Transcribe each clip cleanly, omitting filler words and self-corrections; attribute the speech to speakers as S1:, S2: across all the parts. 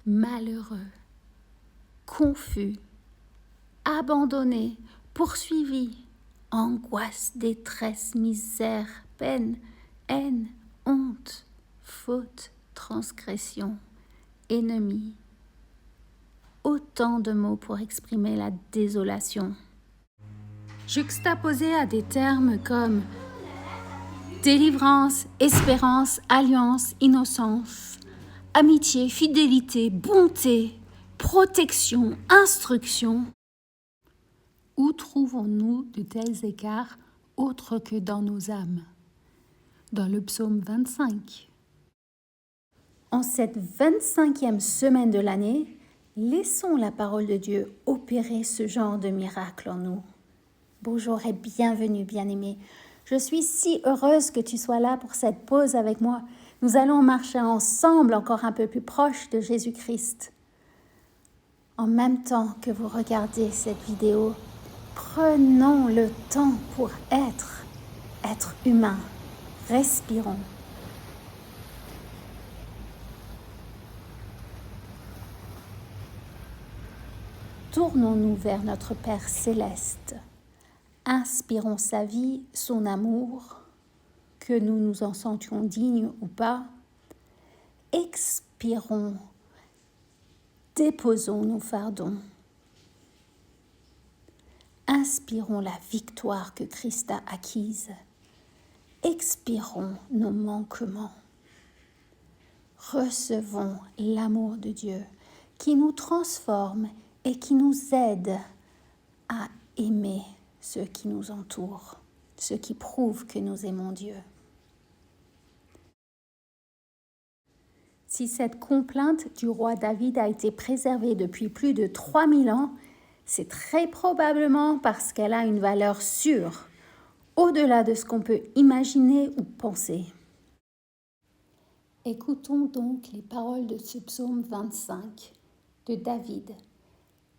S1: malheureux, confus, abandonné, poursuivi, angoisse, détresse, misère, peine, haine, honte, faute, transgression, ennemi. Autant de mots pour exprimer la désolation. Juxtaposés à des termes comme délivrance, espérance, alliance, innocence, amitié, fidélité, bonté, protection, instruction. Où trouvons-nous de tels écarts autres que dans nos âmes? Dans le psaume 25. En cette 25e semaine de l'année, laissons la parole de Dieu opérer ce genre de miracle en nous. Bonjour et bienvenue, bien-aimé. Je suis si heureuse que tu sois là pour cette pause avec moi. Nous allons marcher ensemble encore un peu plus proche de Jésus-Christ. En même temps que vous regardez cette vidéo, prenons le temps pour être humain. Respirons. Tournons-nous vers notre Père céleste. Inspirons sa vie, son amour, que nous nous en sentions dignes ou pas. Expirons, déposons nos fardons. Inspirons la victoire que Christ a acquise. Expirons nos manquements. Recevons l'amour de Dieu qui nous transforme et qui nous aide à aimer ceux qui nous entourent, ce qui prouve que nous aimons Dieu. Si cette complainte du roi David a été préservée depuis plus de 3000 ans, c'est très probablement parce qu'elle a une valeur sûre, au-delà de ce qu'on peut imaginer ou penser. Écoutons donc les paroles de ce psaume 25 de David.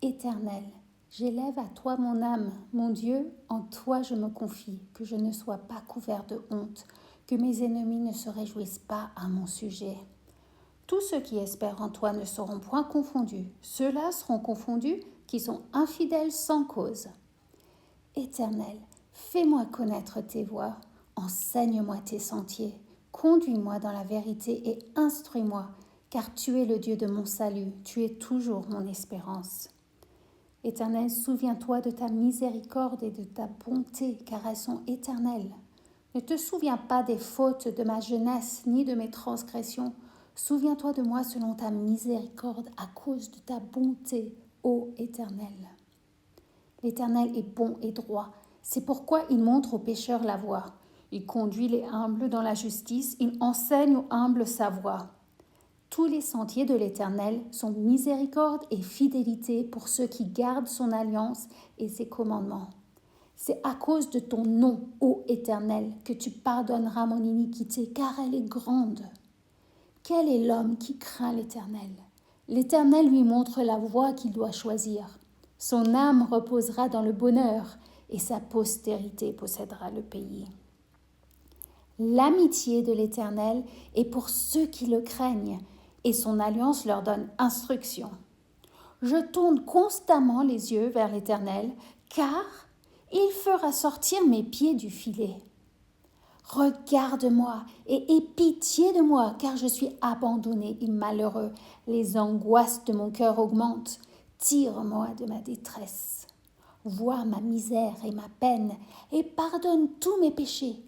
S1: Éternel, j'élève à toi mon âme, mon Dieu, en toi je me confie, que je ne sois pas couvert de honte, que mes ennemis ne se réjouissent pas à mon sujet. Tous ceux qui espèrent en toi ne seront point confondus, ceux-là seront confondus qui sont infidèles sans cause. Éternel, fais-moi connaître tes voies, enseigne-moi tes sentiers, conduis-moi dans la vérité et instruis-moi, car tu es le Dieu de mon salut, tu es toujours mon espérance. Éternel, souviens-toi de ta miséricorde et de ta bonté, car elles sont éternelles. Ne te souviens pas des fautes de ma jeunesse, ni de mes transgressions. Souviens-toi de moi selon ta miséricorde, à cause de ta bonté, ô Éternel. L'Éternel est bon et droit, c'est pourquoi il montre aux pécheurs la voie. Il conduit les humbles dans la justice, il enseigne aux humbles sa voie. Tous les sentiers de l'Éternel sont miséricorde et fidélité pour ceux qui gardent son alliance et ses commandements. C'est à cause de ton nom, ô Éternel, que tu pardonneras mon iniquité, car elle est grande. Quel est l'homme qui craint l'Éternel? L'Éternel lui montre la voie qu'il doit choisir. Son âme reposera dans le bonheur et sa postérité possédera le pays. L'amitié de l'Éternel est pour ceux qui le craignent et son alliance leur donne instruction. Je tourne constamment les yeux vers l'Éternel, car il fera sortir mes pieds du filet. Regarde-moi et aie pitié de moi, car je suis abandonné et malheureux. Les angoisses de mon cœur augmentent. Tire-moi de ma détresse. Vois ma misère et ma peine, et pardonne tous mes péchés.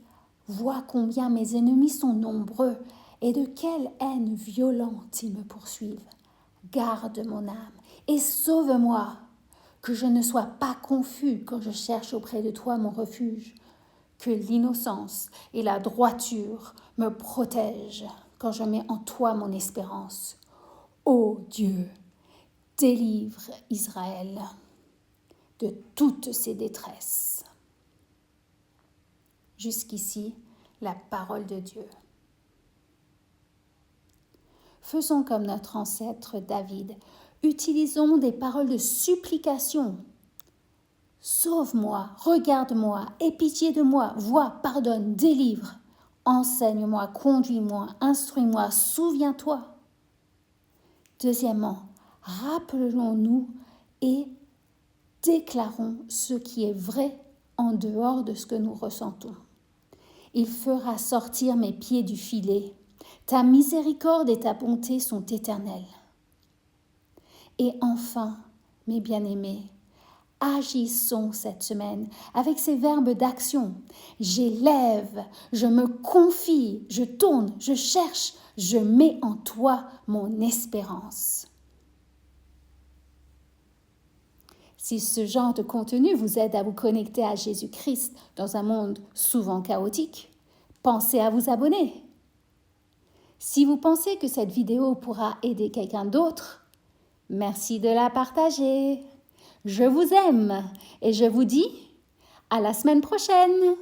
S1: Vois combien mes ennemis sont nombreux, et de quelle haine violente ils me poursuivent. Garde mon âme et sauve-moi, que je ne sois pas confus quand je cherche auprès de toi mon refuge. Que l'innocence et la droiture me protègent quand je mets en toi mon espérance. Ô Dieu, délivre Israël de toutes ses détresses. Jusqu'ici, la parole de Dieu. Faisons comme notre ancêtre David. Utilisons des paroles de supplication. Sauve-moi, regarde-moi, aie pitié de moi, vois, pardonne, délivre. Enseigne-moi, conduis-moi, instruis-moi, souviens-toi. Deuxièmement, rappelons-nous et déclarons ce qui est vrai en dehors de ce que nous ressentons. Il fera sortir mes pieds du filet. Ta miséricorde et ta bonté sont éternelles. Et enfin, mes bien-aimés, agissons cette semaine avec ces verbes d'action. J'élève, je me confie, je tourne, je cherche, je mets en toi mon espérance. Si ce genre de contenu vous aide à vous connecter à Jésus-Christ dans un monde souvent chaotique, pensez à vous abonner. Si vous pensez que cette vidéo pourra aider quelqu'un d'autre, merci de la partager. Je vous aime et je vous dis à la semaine prochaine.